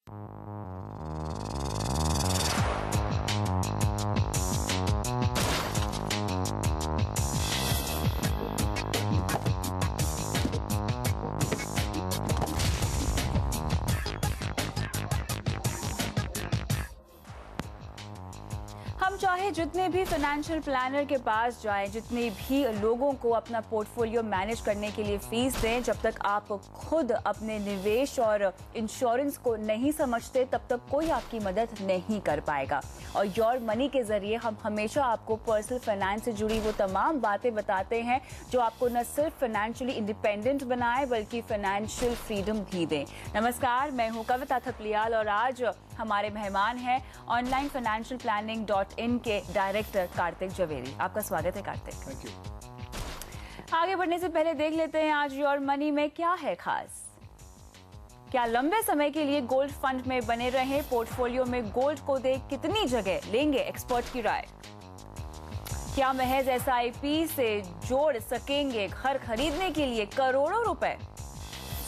हम चाहे जितने भी फाइनेंशियल प्लानर के पास जाएं, जितने भी लोगों को अपना पोर्टफोलियो मैनेज करने के लिए फीस दें, जब तक आप खुद अपने निवेश और इंश्योरेंस को नहीं समझते तब तक कोई आपकी मदद नहीं कर पाएगा। और योर मनी के जरिए हम हमेशा आपको पर्सनल फाइनेंस से जुड़ी वो तमाम बातें बताते हैं जो आपको न सिर्फ फाइनेंशियली इंडिपेंडेंट बनाए बल्कि फाइनेंशियल फ्रीडम भी दें। नमस्कार, मैं हूं कविता थपलियाल और आज हमारे मेहमान हैं ऑनलाइन फाइनेंशियल प्लानिंग.in के डायरेक्टर कार्तिक जवेरी। आपका स्वागत है कार्तिक। Thank you. आगे बढ़ने से पहले देख लेते हैं आज योर मनी में क्या है खास। क्या लंबे समय के लिए गोल्ड फंड में बने रहे, पोर्टफोलियो में गोल्ड को दे कितनी जगह, लेंगे एक्सपर्ट की राय। क्या महज SIP से जोड़ सकेंगे घर खरीदने के लिए करोड़ों रुपए।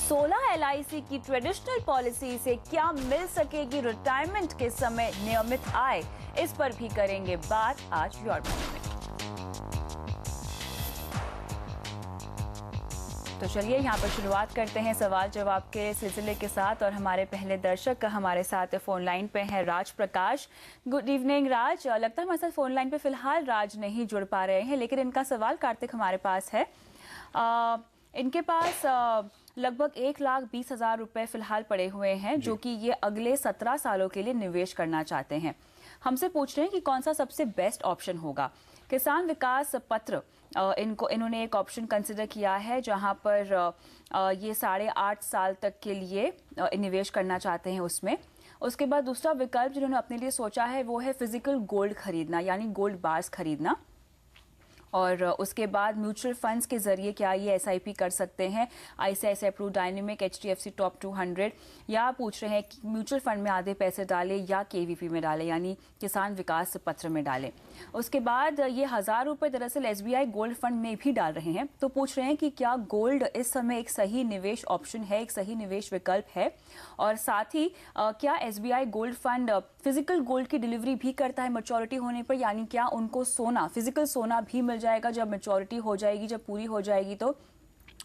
16 LIC की ट्रेडिशनल पॉलिसी से क्या मिल सकेगी रिटायरमेंट के समय नियमित आय, इस पर भी करेंगे बात आज योर मनी में। तो चलिए यहाँ पर शुरुआत करते हैं सवाल जवाब के सिलसिले के साथ और हमारे पहले दर्शक हमारे साथ फोन लाइन पे हैं राज प्रकाश। गुड इवनिंग राज। लगता है हमारे साथ फोन लाइन पे फिलहाल राज नहीं जुड़ पा रहे हैं, लेकिन इनका सवाल कार्तिक हमारे पास है। इनके पास लगभग 1,20,000 रुपए फिलहाल पड़े हुए हैं जो कि ये अगले 17 सालों के लिए निवेश करना चाहते हैं। हमसे पूछ रहे हैं कि कौन सा सबसे बेस्ट ऑप्शन होगा। किसान विकास पत्र इन्होंने एक ऑप्शन कंसिडर किया है जहां पर ये 8.5 साल तक के लिए निवेश करना चाहते हैं उसमें। उसके बाद दूसरा विकल्प जिन्होंने अपने लिए सोचा है वो है फिजिकल गोल्ड खरीदना, यानी गोल्ड बार्स खरीदना। और उसके बाद म्यूचुअल फंड्स के जरिए क्या ये SIP कर सकते हैं, ICICI approve dynamic, HDFC top 200, या पूछ रहे हैं कि म्यूचुअल फंड में आधे पैसे डालें या KVP में डालें, यानी किसान विकास पत्र में डालें। उसके बाद ये 1,000 रुपए दरअसल SBI गोल्ड फंड में भी डाल रहे हैं। तो पूछ रहे हैं कि क्या गोल्ड इस समय एक सही निवेश ऑप्शन है, एक सही निवेश विकल्प है। और साथ ही क्या SBI gold fund physical gold की डिलीवरी भी करता है मैच्योरिटी होने पर, यानी क्या उनको सोना, फिजिकल सोना भी मिल जाएगा जब मैच्योरिटी हो जाएगी, जब पूरी हो जाएगी तो।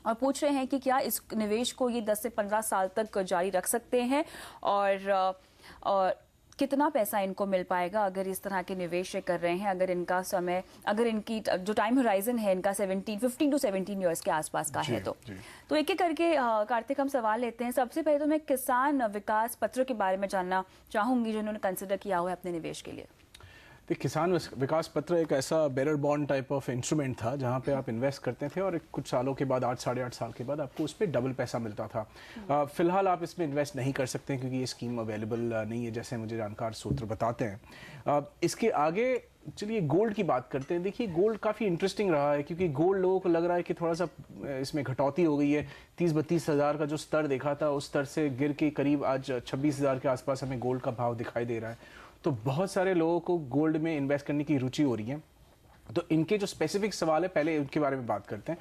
और पूछ रहे हैं कि क्या इस निवेश को ये 10 से 15 साल तक जारी रख सकते हैं और कितना पैसा इनको मिल पाएगा अगर इस तरह के निवेश कर रहे हैं, अगर इनका समय, अगर इनकी जो टाइम होराइजन है इनका 15 टू 17 ईयर्स के आसपास का है। तो एक एक करके कार्तिक हम सवाल लेते हैं। सबसे पहले तो मैं किसान विकास पत्र के बारे में जानना चाहूंगी जो उन्होंने कंसिडर किया हुआ है अपने निवेश के लिए। किसान विकास पत्र एक ऐसा bearer bond type of instrument था जहां पे आप इन्वेस्ट करते थे और कुछ सालों के बाद 8-8.5 साल के बाद आपको उस पर डबल पैसा मिलता था। फिलहाल आप इसमें इन्वेस्ट नहीं कर सकते क्योंकि ये स्कीम अवेलेबल नहीं है, जैसे मुझे जानकार सूत्र बताते हैं। इसके आगे चलिए गोल्ड की बात करते हैं। देखिए गोल्ड काफ़ी इंटरेस्टिंग रहा है क्योंकि गोल्ड लोगों को लग रहा है कि थोड़ा सा इसमें घटौती हो गई है। 30-32 हज़ार का जो स्तर देखा था उस स्तर से गिर के करीब आज 26,000 के आसपास हमें गोल्ड का भाव दिखाई दे रहा है। तो बहुत सारे लोगों को गोल्ड में इन्वेस्ट करने की रुचि हो रही है। तो इनके जो स्पेसिफिक सवाल है पहले उनके बारे में बात करते हैं।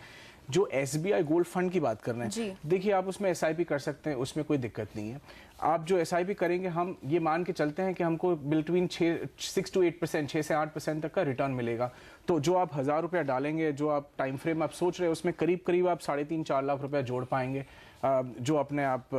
जो SBI गोल्ड फंड की बात कर रहे हैं, देखिए आप उसमें SIP कर सकते हैं, उसमें कोई दिक्कत नहीं है। आप जो SIP करेंगे, हम ये मान के चलते हैं कि हमको बिटवीन 6 to 8%, 6 से 8% तक का रिटर्न मिलेगा। तो जो आप 1,000 रुपया डालेंगे, जो आप टाइम फ्रेम आप सोच रहे हैं, उसमें करीब करीब आप 3.5-4 लाख रुपया जोड़ पाएंगे। जो अपने आप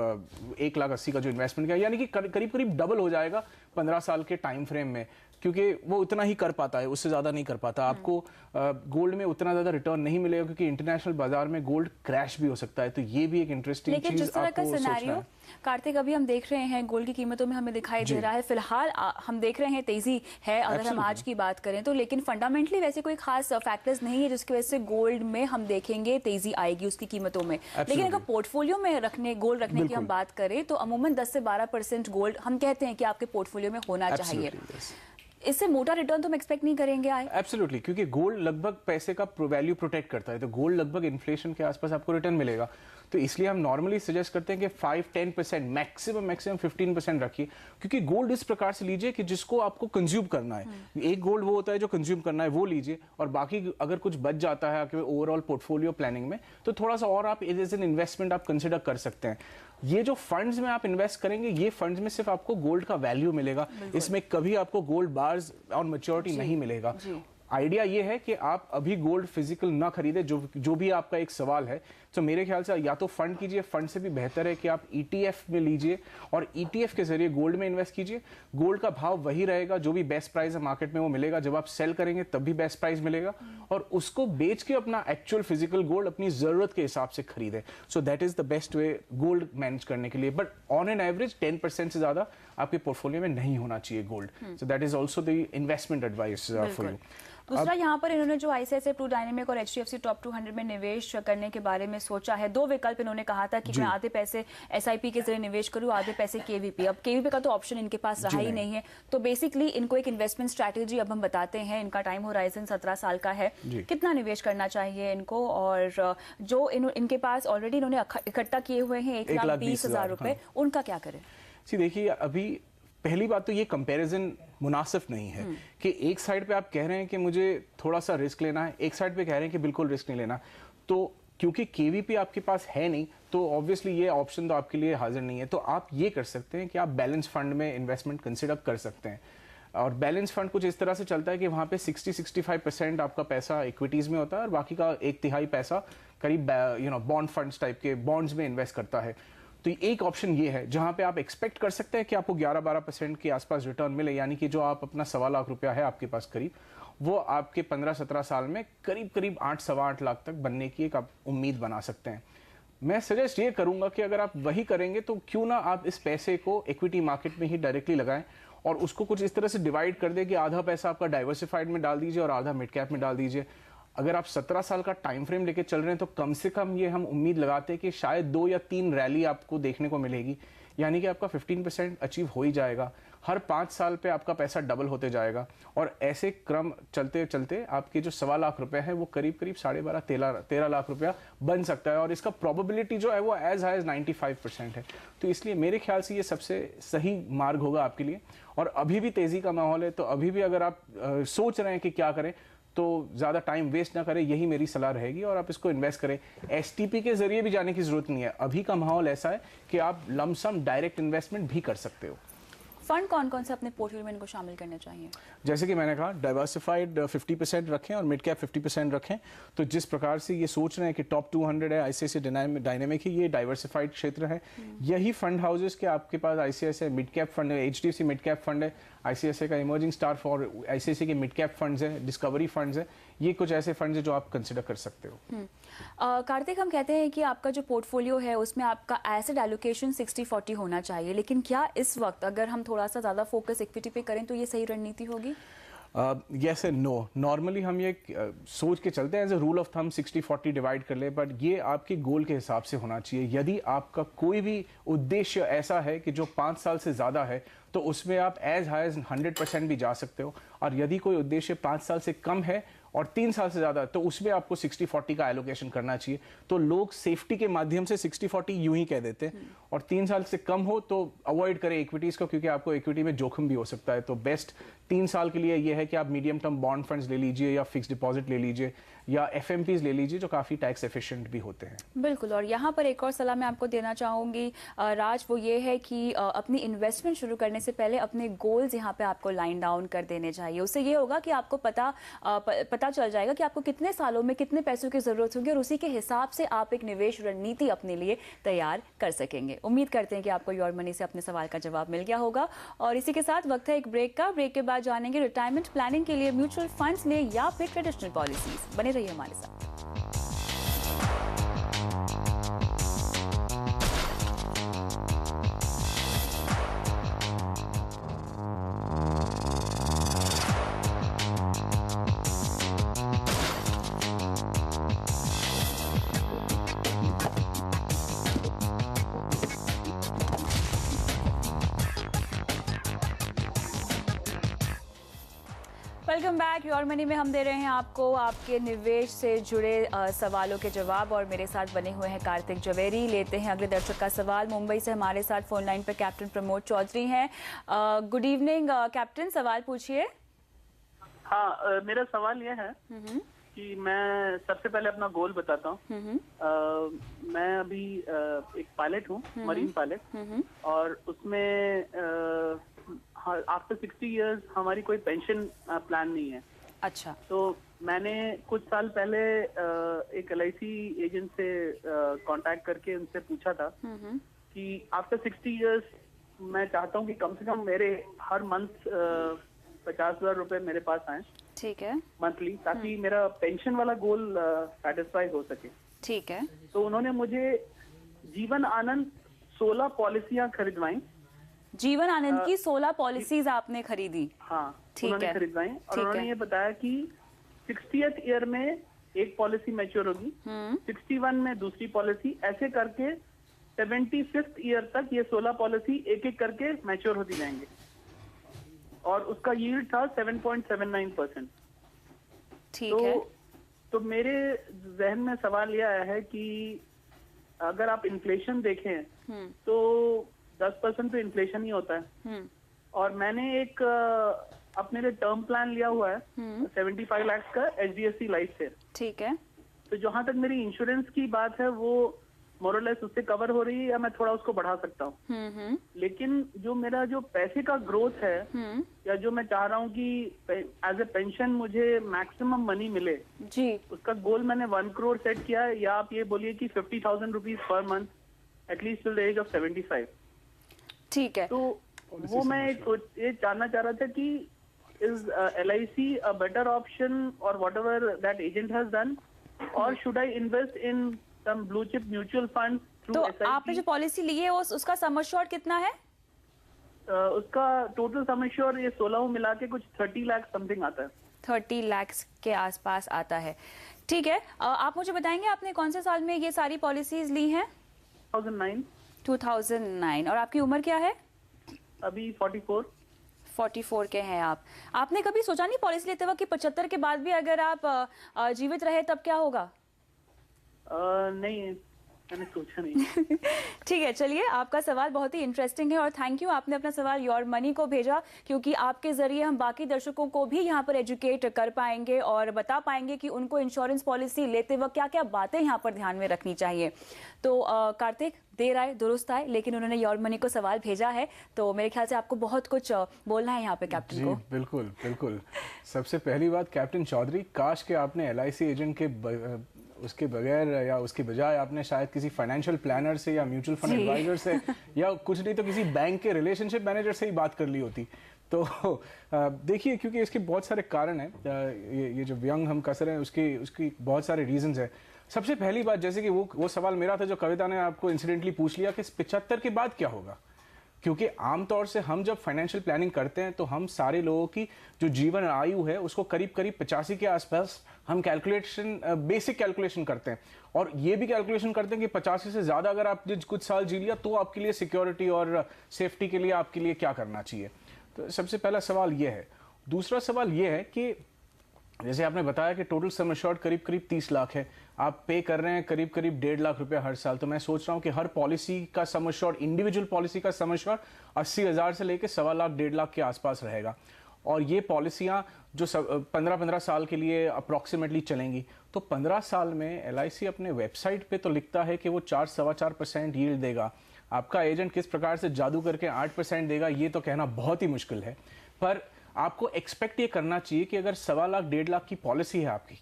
1,80,000 का जो इन्वेस्टमेंट किया, यानी कि करीब करीब डबल हो जाएगा 15 साल के टाइम फ्रेम में, क्योंकि वो उतना ही कर पाता है, उससे ज़्यादा नहीं कर पाता। आपको गोल्ड में उतना ज़्यादा रिटर्न नहीं मिलेगा क्योंकि इंटरनेशनल बाजार में गोल्ड क्रैश भी हो सकता है। तो ये भी एक इंटरेस्टिंग चीज़ आपको सोचना है। लेकिन जिस तरह का सिनेरियो कार्तिक अभी हम देख रहे हैं गोल्ड की कीमतों में हमें दिखाई दे रहा है, फिलहाल हम देख रहे हैं तेजी है अगर हम आज की बात करें तो, लेकिन फंडामेंटली वैसे कोई खास फैक्टर्स नहीं है जिसकी वजह से गोल्ड में हम देखेंगे तेजी आएगी उसकी कीमतों में। लेकिन अगर पोर्टफोलियो में गोल्ड रखने की हम बात करें तो अमूमन 10 से 12% गोल्ड हम कहते हैं कि आपके पोर्टफोलियो में होना चाहिए। इससे मोटा रिटर्न तो हम एक्सपेक्ट नहीं करेंगे आए। एब्सोल्युटली, क्योंकि गोल्ड लगभग पैसे का वैल्यू प्रोटेक्ट करता है। तो गोल्ड लगभग इन्फ्लेशन के आसपास आपको रिटर्न मिलेगा। तो इसलिए हम नॉर्मली सजेस्ट करते हैं कि 5-10% मैक्सिमम 15% रखिए, क्योंकि गोल्ड इस प्रकार से लीजिए कि जिसको आपको कंज्यूम करना है। एक गोल्ड वो होता है जो कंज्यूम करना है वो लीजिए, और बाकी अगर कुछ बच जाता है आपके ओवरऑल पोर्टफोलियो प्लानिंग में तो थोड़ा सा और आप एज एन इन्वेस्टमेंट आप कंसिडर कर सकते हैं। ये जो फंड्स में आप इन्वेस्ट करेंगे, ये फंड्स में सिर्फ आपको गोल्ड का वैल्यू मिलेगा, इसमें कभी आपको गोल्ड बार्स ऑन मैच्योरिटी नहीं मिलेगा। आइडिया ये है कि आप अभी गोल्ड फिजिकल ना खरीदे, जो भी आपका एक सवाल है। तो मेरे ख्याल से या तो फंड कीजिए, फंड से भी बेहतर है कि आप ETF में लीजिए और ETF के जरिए गोल्ड में इन्वेस्ट कीजिए। गोल्ड का भाव वही रहेगा, जो भी बेस्ट प्राइस है मार्केट में वो मिलेगा, जब आप सेल करेंगे तब भी बेस्ट प्राइस मिलेगा, और उसको बेच के अपना एक्चुअल फिजिकल गोल्ड अपनी जरूरत के हिसाब से खरीदे। So that is the best way gold manage करने के लिए। बट ऑन एन एवरेज 10% से ज्यादा आपके पोर्टफोलियो में नहीं होना चाहिए gold. So that is also the investment advice for you. दूसरा, यहाँ पर इन्होंने जो ICICI प्रू डायनेमिक और HDFC टॉप 200 में निवेश करने के बारे में सोचा है, दो विकल्प इन्होंने कहा था कि मैं आधे पैसे SIP के जरिए निवेश करूँ, आधे पैसे KVP। अब KVP का तो ऑप्शन इनके पास रहा ही नहीं है, तो बेसिकली इनको एक इन्वेस्टमेंट स्ट्रैटेजी अब हम बताते हैं। इनका टाइम होराइजन 17 साल का है। कितना निवेश करना चाहिए इनको, और जो इनके पास ऑलरेडी इन्होंने इकट्ठा किए हुए हैं 1,20,000 रुपए, उनका क्या करें? देखिए, अभी पहली बात तो ये कंपैरिजन मुनासिब नहीं है कि एक साइड पे आप कह रहे हैं कि मुझे थोड़ा सा रिस्क लेना है, एक साइड पे कह रहे हैं कि बिल्कुल रिस्क नहीं लेना। तो क्योंकि KVP आपके पास है नहीं, तो ऑब्वियसली ये ऑप्शन तो आपके लिए हाजिर नहीं है। तो आप ये कर सकते हैं कि आप बैलेंस फंड में इन्वेस्टमेंट कंसिडर कर सकते हैं। और बैलेंस फंड कुछ इस तरह से चलता है कि वहाँ पे 60-65% आपका पैसा इक्विटीज में होता है और बाकी का 1/3 पैसा करीब बॉन्ड फंड्स टाइप के बॉन्ड्स में इन्वेस्ट करता है। तो एक ऑप्शन ये है जहां पे आप एक्सपेक्ट कर सकते हैं कि आपको 11-12% के आसपास रिटर्न मिले, यानी कि जो आप अपना 1.25 लाख रुपया है आपके पास करीब, वो आपके 15-17 साल में करीब 8-8 लाख तक बनने की एक आप उम्मीद बना सकते हैं। मैं सजेस्ट ये करूंगा कि अगर आप वही करेंगे तो क्यों ना आप इस पैसे को इक्विटी मार्केट में ही डायरेक्टली लगाएं और उसको कुछ इस तरह से डिवाइड कर दें कि आधा पैसा आपका डाइवर्सिफाइड में डाल दीजिए और आधा मिड कैप में डाल दीजिए। अगर आप 17 साल का टाइम फ्रेम लेके चल रहे हैं तो कम से कम ये हम उम्मीद लगाते हैं कि शायद 2 या 3 रैली आपको देखने को मिलेगी, यानी कि आपका 15% अचीव हो ही जाएगा। हर 5 साल पे आपका पैसा डबल होते जाएगा और ऐसे क्रम चलते चलते आपके जो 1.25 लाख रुपए है वो करीब 12.5-13 लाख रुपया बन सकता है, और इसका प्रोबेबिलिटी जो है वो एज हाई एज 95% है। तो इसलिए मेरे ख्याल से ये सबसे सही मार्ग होगा आपके लिए। और अभी भी तेजी का माहौल है, तो अभी भी अगर आप सोच रहे हैं कि क्या करें तो ज़्यादा टाइम वेस्ट ना करें, यही मेरी सलाह रहेगी, और आप इसको इन्वेस्ट करें। STP के जरिए भी जाने की जरूरत नहीं है। अभी का माहौल ऐसा है कि आप लमसम डायरेक्ट इन्वेस्टमेंट भी कर सकते हो। फंड कौन कौन से अपने पोर्टफोलियो में इनको शामिल करने चाहिए? जैसे कि मैंने कहा, डाइवर्सिफाइड 50% रखें और मिड कैप 50% रखें। तो जिस प्रकार से ये सोच रहे हैं कि टॉप 200 है, ICICI डायनेमिक ही ये डाइवर्सिफाइड क्षेत्र है। यही फंड हाउसेस के आपके पास ICICI मिड कैप फंड है, HDFC मिड कैप फंड है, ICICI का इमर्जिंग स्टार फॉर ICICI के मिड कैप फंड्स है, डिस्कवरी फंड्स है। ये कुछ ऐसे फंड्स है जो आप कंसिडर कर सकते हो। कार्तिक, हम कहते हैं कि आपका जो पोर्टफोलियो है उसमें आपका एसेट एलोकेशन 60-40 होना चाहिए, लेकिन क्या इस वक्त अगर हम थोड़ा सा ज़्यादा फोकस इक्विटी पे करें तो ये सही रणनीति होगी? Yes and no. नॉर्मली हम ये सोच के चलते हैं as a rule of thumb 60-40 divide कर ले, बट ये आपके गोल के हिसाब से होना चाहिए। यदि आपका कोई भी उद्देश्य ऐसा है कि जो 5 साल से ज़्यादा है तो उसमें आप एज हाई एज 100% भी जा सकते हो, और यदि कोई उद्देश्य 5 साल से कम है और 3 साल से ज़्यादा तो उसमें आपको 60-40 का एलोकेशन करना चाहिए। तो लोग सेफ्टी के माध्यम से 60-40 यूं ही कह देते हैं, और 3 साल से कम हो तो अवॉइड करें इक्विटीज़ को, क्योंकि आपको इक्विटी में जोखिम भी हो सकता है। तो बेस्ट 3 साल के लिए ये है कि आप मीडियम टर्म बॉन्ड फंड्स ले लीजिए या फिक्स डिपॉजिट ले लीजिए या FMPs ले लीजिए, जो काफ़ी टैक्स एफिशिएंट भी होते हैं। बिल्कुल। और यहाँ पर एक और सलाह मैं आपको देना चाहूँगी राज, वो ये है कि अपनी इन्वेस्टमेंट शुरू करने से पहले अपने गोल्स यहाँ पे आपको लाइन डाउन कर देने चाहिए। उससे ये होगा कि आपको पता चल जाएगा कि आपको कितने सालों में कितने पैसों की जरूरत होगी, और उसी के हिसाब से आप एक निवेश रणनीति अपने लिए तैयार कर सकेंगे। उम्मीद करते हैं कि आपको योर मनी से अपने सवाल का जवाब मिल गया होगा, और इसी के साथ वक्त है एक ब्रेक का। ब्रेक के बाद जानेंगे रिटायरमेंट प्लानिंग के लिए म्यूचुअल फंड्स में या फिर ट्रेडिशनल पॉलिसीज। बने रहिए हमारे साथ। Welcome back. योर मनी में हम दे रहे हैं आपको आपके निवेश से जुड़े सवालों के जवाब और मेरे साथ बने हुए हैं कार्तिक जवेरी। लेते हैं अगले दर्शक का सवाल। मुंबई से हमारे साथ फोन लाइन पर कैप्टन प्रमोद चौधरी हैं। गुड इवनिंग कैप्टन, सवाल पूछिए। हाँ, मेरा सवाल यह है कि मैं सबसे पहले अपना गोल बताता हूँ। मैं अभी एक पायलट हूँ, मरीन पायलट, और उसमें आफ्टर 60 इयर्स हमारी कोई पेंशन प्लान नहीं है। अच्छा। तो मैंने कुछ साल पहले एक LIC एजेंट से कांटेक्ट करके उनसे पूछा था कि आफ्टर 60 इयर्स मैं चाहता हूँ कि कम से कम मेरे हर मंथ 50,000 रुपए मेरे पास आए। ठीक है। मंथली, ताकि मेरा पेंशन वाला गोल सेटिस्फाई हो सके। ठीक है। तो उन्होंने मुझे जीवन आनंद 16 पॉलिसियां खरीदवाई। जीवन आनंद की 16 पॉलिसीज आपने खरीदी? हाँ, ठीक उन्होंने है। खरीदवाई, और उन्होंने ये बताया कि 60th ईयर में एक पॉलिसी मैच्योर होगी, 61 में दूसरी पॉलिसी, ऐसे करके 75th ईयर तक ये 16 पॉलिसी एक एक करके मैच्योर होती जाएंगे, और उसका यील्ड था 7.79%। ठीक है। तो मेरे जहन में सवाल यह आया है कि अगर आप इन्फ्लेशन देखें तो 10% तो इन्फ्लेशन ही होता है, और मैंने एक अपने लिए टर्म प्लान लिया हुआ है 75 लाख का HDFC लाइफ से। ठीक है। तो जहां तक मेरी इंश्योरेंस की बात है वो मोरलेस उससे कवर हो रही है, या मैं थोड़ा उसको बढ़ा सकता हूँ। लेकिन जो मेरा जो पैसे का ग्रोथ है, या जो मैं चाह रहा हूँ कि एज ए पेंशन मुझे मैक्सिमम मनी मिले जी, उसका गोल मैंने 1 करोड़ सेट किया है, या आप ये बोलिए कि 50,000 rupees per month at least till the age of 75। ठीक है। तो वो मैं ये जानना चाह रहा था कि is LIC a better option और whatever that agent has done, और should I invest in some blue chip mutual fund through तो SIP? आपने जो पॉलिसी ली है उसका सम एश्योर्ड कितना है? उसका टोटल सम एश्योर्ड ये 16 मिला के कुछ 30 लाख समथिंग आता है। 30 लाख के आसपास आता है। ठीक है। आप मुझे बताएंगे आपने कौन से साल में ये सारी पॉलिसीज ली हैं? 2009। 2009। और आपकी उम्र क्या है? अभी 44 के हैं आप। आपने कभी सोचा नहीं पॉलिसी लेते वक्त कि 75 के बाद भी अगर आप जीवित रहे तब क्या होगा? नहीं, मैंने सोचा नहीं। ठीक है, चलिए, आपका सवाल बहुत ही इंटरेस्टिंग है और थैंक यू, आपने अपना सवाल योर मनी को भेजा, क्योंकि आपके जरिए हम बाकी दर्शकों को भी यहाँ पर एजुकेट कर पाएंगे और बता पाएंगे कि उनको इंश्योरेंस पॉलिसी लेते वक्त क्या क्या बातें यहाँ पर ध्यान में रखनी चाहिए। तो कार्तिक, देर आए दुरुस्त आए, लेकिन उन्होंने योर मनी को सवाल भेजा है, तो मेरे ख्याल से आपको बहुत कुछ बोलना है यहाँ पे कैप्टन को। बिल्कुल बिल्कुल। सबसे पहली बात कैप्टन चौधरी, काश के आपने LIC एजेंट के उसके बगैर या उसके बजाय आपने शायद किसी फाइनेंशियल प्लानर से या म्यूचुअल फंड एडवाइजर से या कुछ नहीं तो किसी बैंक के रिलेशनशिप मैनेजर से ही बात कर ली होती। तो देखिए, क्योंकि इसके बहुत सारे कारण हैं, ये जो व्यंग हम कस रहे हैं उसकी बहुत सारे रीजंस हैं। सबसे पहली बात, जैसे कि वो सवाल मेरा था जो कविता ने आपको इंसिडेंटली पूछ लिया कि 75 के बाद क्या होगा, क्योंकि आमतौर से हम जब फाइनेंशियल प्लानिंग करते हैं तो हम सारे लोगों की जो जीवन आयु है उसको करीब करीब 85 के आसपास हम बेसिक कैलकुलेशन करते हैं, और ये भी कैलकुलेशन करते हैं कि 85 से ज़्यादा अगर आप कुछ साल जी लिया तो आपके लिए सिक्योरिटी और सेफ्टी के लिए आपके लिए क्या करना चाहिए। तो सबसे पहला सवाल ये है। दूसरा सवाल ये है कि जैसे आपने बताया कि टोटल सम एश्योर्ड करीब करीब 30 लाख है, आप पे कर रहे हैं करीब करीब 1.5 लाख रुपए हर साल। तो मैं सोच रहा हूं कि हर पॉलिसी का सम एश्योर्ड, इंडिविजुअल पॉलिसी का सम एश्योर्ड 80,000 से लेकर 1.25 लाख 1.5 लाख के आसपास रहेगा, और ये पॉलिसियां जो 15-15 साल के लिए अप्रॉक्सीमेटली चलेंगी। तो 15 साल में LIC अपने वेबसाइट पे तो लिखता है कि वो 4-4.25% यील्ड देगा। आपका एजेंट किस प्रकार से जादू करके 8% देगा ये तो कहना बहुत ही मुश्किल है, पर आपको एक्सपेक्ट ये करना चाहिए कि अगर 1.25 लाख 1.5 लाख की पॉलिसी है आपकी,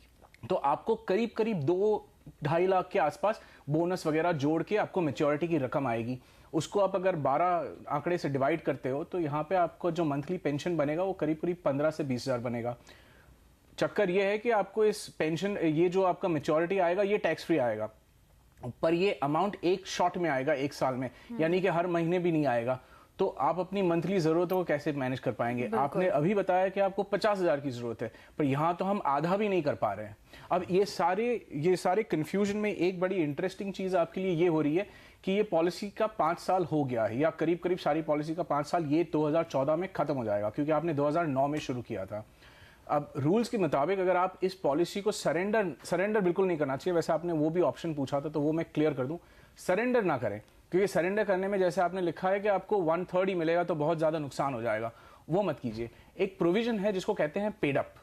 तो आपको करीब करीब 2-2.5 लाख के आसपास बोनस वगैरह जोड़ के आपको मैच्योरिटी की रकम आएगी। उसको आप अगर 12 आंकड़े से डिवाइड करते हो तो यहाँ पे आपको जो मंथली पेंशन बनेगा वो करीब करीब 15 से 20 हज़ार बनेगा। चक्कर ये है कि आपको इस पेंशन, ये जो आपका मैच्योरिटी आएगा ये टैक्स फ्री आएगा, पर ये अमाउंट एक शॉट में आएगा, एक साल में, यानी कि हर महीने भी नहीं आएगा। तो आप अपनी मंथली जरूरतों को कैसे मैनेज कर पाएंगे? आपने अभी बताया कि आपको 50,000 की जरूरत है, पर यहाँ तो हम आधा भी नहीं कर पा रहे हैं। अब ये सारे कंफ्यूजन में एक बड़ी इंटरेस्टिंग चीज आपके लिए ये हो रही है कि ये पॉलिसी का 5 साल हो गया है, या करीब करीब सारी पॉलिसी का 5 साल, ये 2014 में खत्म हो जाएगा, क्योंकि आपने 2009 में शुरू किया था। अब रूल्स के मुताबिक अगर आप इस पॉलिसी को सरेंडर बिल्कुल नहीं करना चाहिए। वैसे आपने वो भी ऑप्शन पूछा था तो वो मैं क्लियर कर दूं, सरेंडर ना करें, क्योंकि सरेंडर करने में जैसे आपने लिखा है कि आपको 1/3 ही मिलेगा तो बहुत ज़्यादा नुकसान हो जाएगा, वो मत कीजिए। एक प्रोविजन है जिसको कहते हैं पेड अप।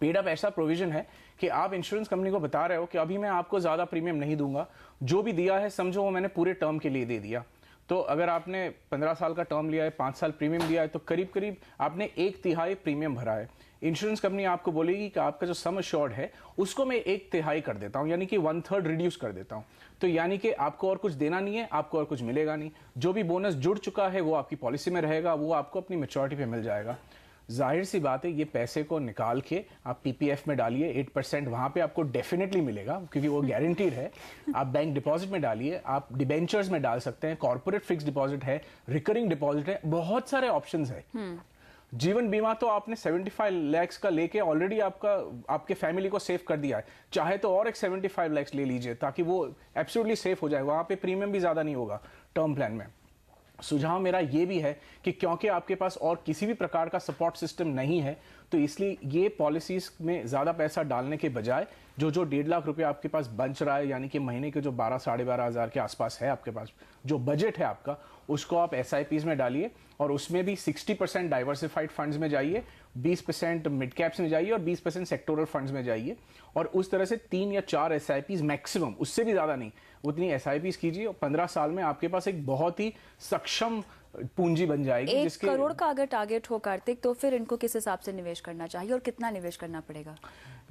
पेड अप ऐसा प्रोविजन है कि आप इंश्योरेंस कंपनी को बता रहे हो कि अभी मैं आपको ज़्यादा प्रीमियम नहीं दूंगा, जो भी दिया है समझो वो मैंने पूरे टर्म के लिए दे दिया। तो अगर आपने 15 साल का टर्म लिया है, 5 साल प्रीमियम दिया है, तो करीब करीब आपने 1/3 प्रीमियम भरा है। इंश्योरेंस कंपनी आपको बोलेगी कि आपका जो सम अश्योर्ड है उसको मैं 1/3 कर देता हूँ, यानी कि 1/3 रिड्यूस कर देता हूँ। तो यानी कि आपको और कुछ देना नहीं है, आपको और कुछ मिलेगा नहीं। जो भी बोनस जुड़ चुका है वो आपकी पॉलिसी में रहेगा, वो आपको अपनी मैच्योरिटी पे मिल जाएगा। जाहिर सी बात है, ये पैसे को निकाल के आप पीपीएफ में डालिए, 8% वहाँ पे आपको डेफिनेटली मिलेगा क्योंकि वो गारंटीड है। आप बैंक डिपॉजिट में डालिए, आप डिबेंचर्स में डाल सकते हैं, कॉर्पोरेट फिक्स डिपॉजिट है, रिकरिंग डिपॉजिट है, बहुत सारे ऑप्शंस है। जीवन बीमा तो आपने 75 लाख का लेके ऑलरेडी आपके फैमिली को सेव कर दिया है, चाहे तो और एक 75 लाख ले लीजिए ताकि वो एब्सोल्युटली सेफ हो जाए। वहाँ पे प्रीमियम भी ज़्यादा नहीं होगा टर्म प्लान में। सुझाव मेरा ये भी है कि क्योंकि आपके पास और किसी भी प्रकार का सपोर्ट सिस्टम नहीं है, तो इसलिए ये पॉलिसीज में ज़्यादा पैसा डालने के बजाय जो 1.5 लाख रुपए आपके पास बच रहा है, यानी कि महीने के जो 12-12.5 हज़ार के आसपास है आपके पास जो बजट है आपका, उसको आप SIPs में डालिए और उसमें भी 60% डाइवर्सिफाइड फंड्स में जाइए, 20% मिड कैप्स में जाइए और 20% सेक्टोरल फंड्स में जाइए। और उस तरह से 3 या 4 SIPs मैक्सिमम, उससे भी ज़्यादा नहीं, उतनी SIPs कीजिए और 15 साल में आपके पास एक बहुत ही सक्षम पूंजी बन जाएगी। 1 करोड़ का अगर टारगेट हो कार्तिक, तो फिर इनको किस हिसाब से निवेश करना चाहिए और कितना निवेश करना पड़ेगा?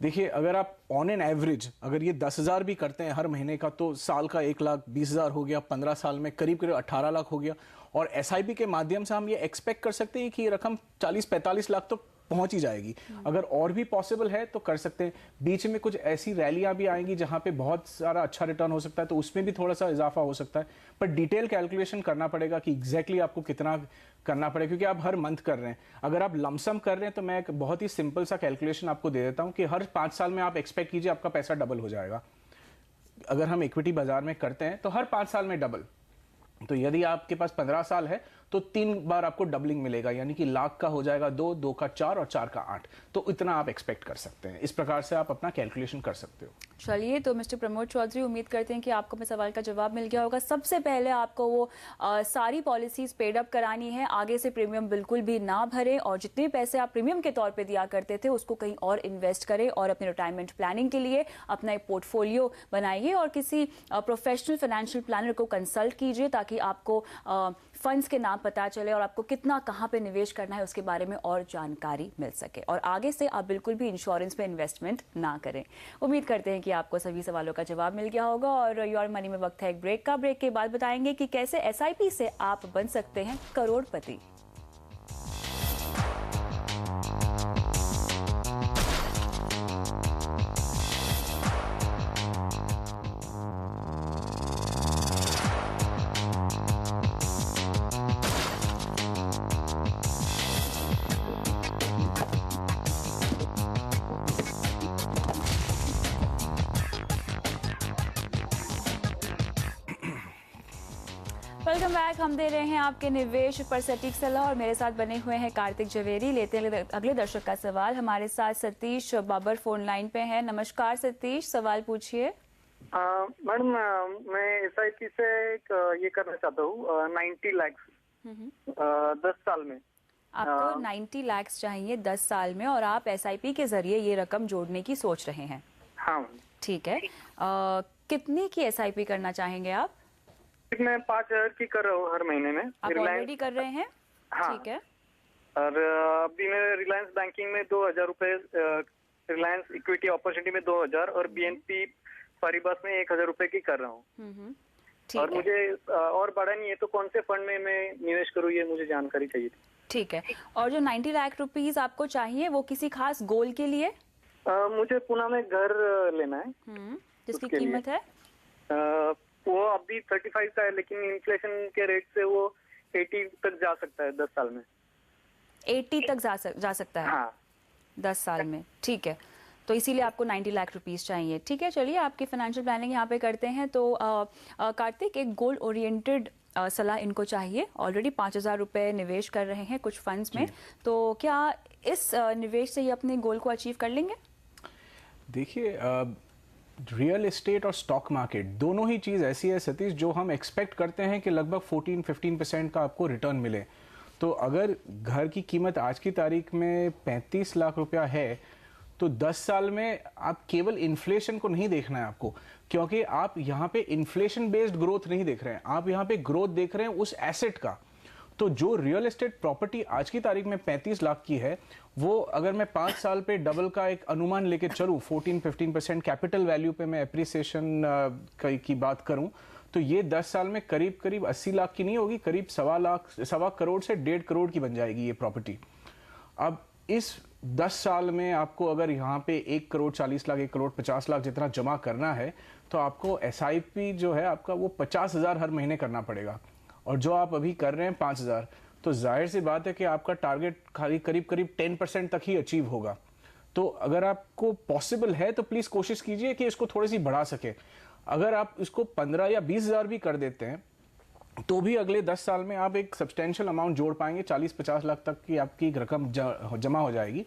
देखिए, अगर आप ऑन एन एवरेज अगर ये 10,000 भी करते हैं हर महीने का, तो साल का 1,20,000 हो गया, 15 साल में करीब करीब 18 लाख हो गया। और SIP के माध्यम से हम ये एक्सपेक्ट कर सकते हैं कि ये रकम 40-45 लाख तो पहुंच ही जाएगी। अगर और भी पॉसिबल है तो कर सकते हैं। बीच में कुछ ऐसी रैलियां भी आएंगी जहां पे बहुत सारा अच्छा रिटर्न हो सकता है, तो उसमें भी थोड़ा सा इजाफा हो सकता है। पर डिटेल कैलकुलेशन करना पड़ेगा कि एग्जैक्टली आपको कितना करना पड़ेगा, क्योंकि आप हर मंथ कर रहे हैं। अगर आप लमसम कर रहे हैं तो मैं एक बहुत ही सिंपल सा कैलकुलेशन आपको दे देता हूं कि हर 5 साल में आप एक्सपेक्ट कीजिए आपका पैसा डबल हो जाएगा। अगर हम इक्विटी बाजार में करते हैं तो हर 5 साल में डबल। तो यदि आपके पास 15 साल है तो 3 बार आपको डबलिंग मिलेगा, यानी कि लाख का हो जाएगा 2, 2 का 4 और 4 का 8। तो इतना आप एक्सपेक्ट कर सकते हैं। इस प्रकार से आप अपना कैलकुलेशन कर सकते हो। चलिए, तो मिस्टर प्रमोद चौधरी, उम्मीद करते हैं कि आपको मेरे सवाल का जवाब मिल गया होगा। सबसे पहले आपको वो सारी पॉलिसीज पेड अप करानी है, आगे से प्रीमियम बिल्कुल भी ना भरें और जितने पैसे आप प्रीमियम के तौर पे दिया करते थे उसको कहीं और इन्वेस्ट करें और अपने रिटायरमेंट प्लानिंग के लिए अपना एक पोर्टफोलियो बनाइए और किसी प्रोफेशनल फाइनेंशियल प्लानर को कंसल्ट कीजिए ताकि आपको फंड्स के नाम पता चले और आपको कितना कहाँ पे निवेश करना है उसके बारे में और जानकारी मिल सके। और आगे से आप बिल्कुल भी इंश्योरेंस पे इन्वेस्टमेंट ना करें। उम्मीद करते हैं कि आपको सभी सवालों का जवाब मिल गया होगा। और योर मनी में वक्त है एक ब्रेक का। ब्रेक के बाद बताएंगे कि कैसे SIP से आप बन सकते हैं करोड़पति। Welcome back. हम दे रहे हैं आपके निवेश पर सटीक सलाह और मेरे साथ बने हुए हैं कार्तिक जवेरी। लेते हैं अगले दर्शक का सवाल। हमारे साथ सतीश बाबर फोन लाइन पे हैं। नमस्कार सतीश, सवाल पूछिए। मैडम, मैं SIP से ये करना चाहता हूँ 90 लाख 10 साल में। आपको 90 लाख चाहिए 10 साल में और आप SIP के जरिए ये रकम जोड़ने की सोच रहे हैं? हाँ। ठीक है। कितने की SIP करना चाहेंगे आप? मैं 5,000 की कर रहा हूँ हर महीने में। आप ऑलरेडी कर रहे हैं? हाँ। ठीक है। और अभी मैं रिलायंस बैंकिंग में 2,000 रुपए, रिलायंस इक्विटी अपॉर्चुनिटी में 2,000 और BNP पारिबास में 1,000 रुपए की कर रहा हूँ। और मुझे और बड़ा नहीं है, तो कौन से फंड में मैं निवेश करूँ ये मुझे जानकारी चाहिए थी। ठीक है। और जो 90 लाख रुपीस आपको चाहिए वो किसी खास गोल के लिए? मुझे पुणे में घर लेना है। जिसकी कीमत है? वो अभी 35 का है, लेकिन इन्फ्लेशन के रेट से वो 80 तक जा सकता है 10 साल में। 80 तक जा सकता है? हाँ। 10 साल में। ठीक है। तो इसीलिए आपको 90 लाख रुपीस चाहिए। ठीक है, चलिए आपकी फाइनेंशियल प्लानिंग यहाँ पे करते हैं। तो कार्तिक, एक गोल ओरिएंटेड सलाह इनको चाहिए। ऑलरेडी 5,000 रुपये निवेश कर रहे हैं कुछ फंड्स में, तो क्या इस निवेश से ये अपने गोल को अचीव कर लेंगे? देखिए, रियल एस्टेट और स्टॉक मार्केट दोनों ही चीज़ ऐसी है सतीश, जो हम एक्सपेक्ट करते हैं कि लगभग 14-15% का आपको रिटर्न मिले। तो अगर घर की कीमत आज की तारीख में 35 लाख रुपया है, तो 10 साल में आप केवल इन्फ्लेशन को नहीं देखना है आपको, क्योंकि आप यहाँ पे इन्फ्लेशन बेस्ड ग्रोथ नहीं देख रहे हैं, आप यहाँ पे ग्रोथ देख रहे हैं उस एसेट का। तो जो रियल एस्टेट प्रॉपर्टी आज की तारीख में 35 लाख की है, वो अगर मैं 5 साल पे डबल का एक अनुमान लेके चलूँ, 14-15% कैपिटल वैल्यू पे मैं एप्रिसिएशन की बात करूँ, तो ये 10 साल में करीब करीब 80 लाख की नहीं होगी, करीब 1.25 करोड़ से 1.5 करोड़ की बन जाएगी ये प्रॉपर्टी। अब इस 10 साल में आपको अगर यहाँ पे 1 करोड़ 40 लाख, 1 करोड़ 50 लाख जितना जमा करना है, तो आपको SIP जो है आपका वो 50,000 हर महीने करना पड़ेगा, और जो आप अभी कर रहे हैं 5,000, तो जाहिर सी बात है कि आपका टारगेट खाली करीब करीब 10% तक ही अचीव होगा। तो अगर आपको पॉसिबल है तो प्लीज़ कोशिश कीजिए कि इसको थोड़ी सी बढ़ा सके। अगर आप इसको 15 या 20,000 भी कर देते हैं, तो भी अगले 10 साल में आप एक सब्सटेंशियल अमाउंट जोड़ पाएंगे, 40-50 लाख तक की आपकी रकम जमा हो जाएगी।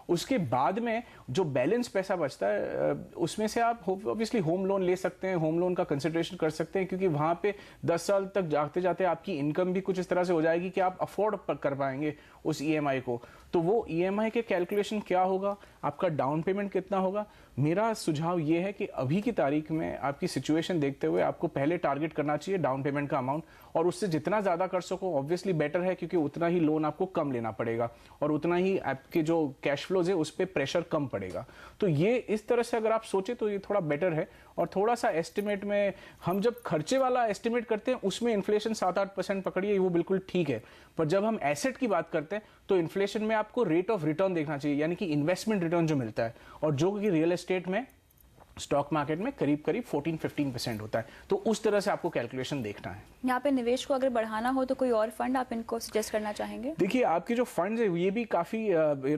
उसके बाद में जो बैलेंस पैसा बचता है, उसमें से आप ऑब्वियसली होम लोन ले सकते हैं, होम लोन का कंसिडरेशन कर सकते हैं, क्योंकि वहाँ पे 10 साल तक जाते जाते आपकी इनकम भी कुछ इस तरह से हो जाएगी कि आप अफोर्ड कर पाएंगे उस EMI को। तो वो EMI के कैलकुलेशन क्या होगा, आपका डाउन पेमेंट कितना होगा, मेरा सुझाव ये है कि अभी की तारीख में आपकी सिचुएशन देखते हुए आपको पहले टारगेट करना चाहिए डाउन पेमेंट का अमाउंट, और उससे जितना ज़्यादा कर सको ऑब्वियसली बेटर है, क्योंकि उतना ही लोन आपको कम लेना पड़ेगा और उतना ही आपके जो कैश फ्लोज है उस पर प्रेशर कम पड़ेगा। तो ये इस तरह से अगर आप सोचे तो ये थोड़ा बेटर है। और थोड़ा सा एस्टिमेट में, हम जब खर्चे वाला एस्टिमेट करते हैं उसमें इन्फ्लेशन 7-8% पकड़िए, वो बिल्कुल ठीक है, पर जब हम एसेट की बात करते हैं तो इन्फ्लेशन में आपको रेट ऑफ रिटर्न देखना चाहिए, यानी कि इन्वेस्टमेंट रिटर्न जो मिलता है, और जो कि रियल एस्टेट में, स्टॉक मार्केट में करीब करीब 14-15% होता है। तो उस तरह से आपको कैलकुलेशन देखना है। यहाँ पे निवेश को अगर बढ़ाना हो तो कोई और फंड आप इनको सजेस्ट करना चाहेंगे? देखिए, आपके जो फंड्स है ये भी काफ़ी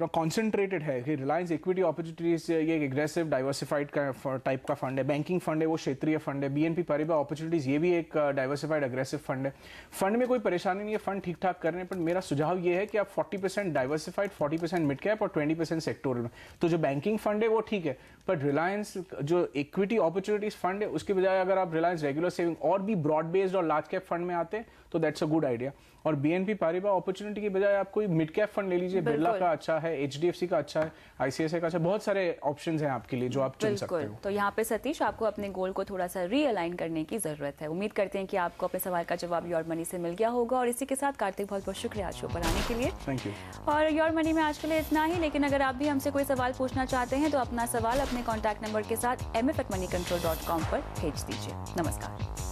कॉन्सेंट्रेटेड है कि रिलायंस इक्विटी अपॉर्चुनिटीज ये एक एग्रेसिव डाइवर्सिफाइड का टाइप का फंड है, बैंकिंग फंड है वो क्षेत्रीय फंड है, BNP पारिबा अपॉर्चुनिटीज ये भी एक डाइवर्सिफाइड एग्रेसिव फंड है। फंड में कोई परेशानी नहीं है, फंड ठीक ठाक कर रहे हैं, पर मेरा सुझाव ये है कि आप 40% डाइवर्सिफाइड, 40% मिड कैप और 20% सेक्टोरल में। तो जो बैंकिंग फंड है वो ठीक है, पर रिलायंस जो इक्विटी अपॉर्चुनिटीज फंड है उसके बजाय अगर आप रिलायंस रेगुलर सेविंग और भी ब्रॉड बेस्ड और लार्ज कैप फंड में आते हैं तो दैट्स अ गुड आइडिया। और BNP पारिबा अपॉर्चुनिटी की बजाय आप कोई मिड कैप फंड ले लीजिए, बिरला का अच्छा है, HDFC का अच्छा है, ICICI का अच्छा, बहुत सारे ऑप्शंस हैं आपके लिए जो आप चुन सकते हो। तो यहाँ पे सतीश, आपको अपने गोल को थोड़ा सा रीअलाइन करने की जरूरत है। उम्मीद करते हैं कि आपको अपने सवाल का जवाब योर मनी से मिल गया होगा। और इसी के साथ कार्तिक, बहुत बहुत शुक्रिया शो पर आने के लिए। Thank you. और योर मनी में आज के लिए इतना ही, लेकिन अगर आप भी हमसे कोई सवाल पूछना चाहते हैं तो अपना सवाल अपने कॉन्टैक्ट नंबर के साथ mf@moneycontrol.com पर भेज दीजिए। नमस्कार।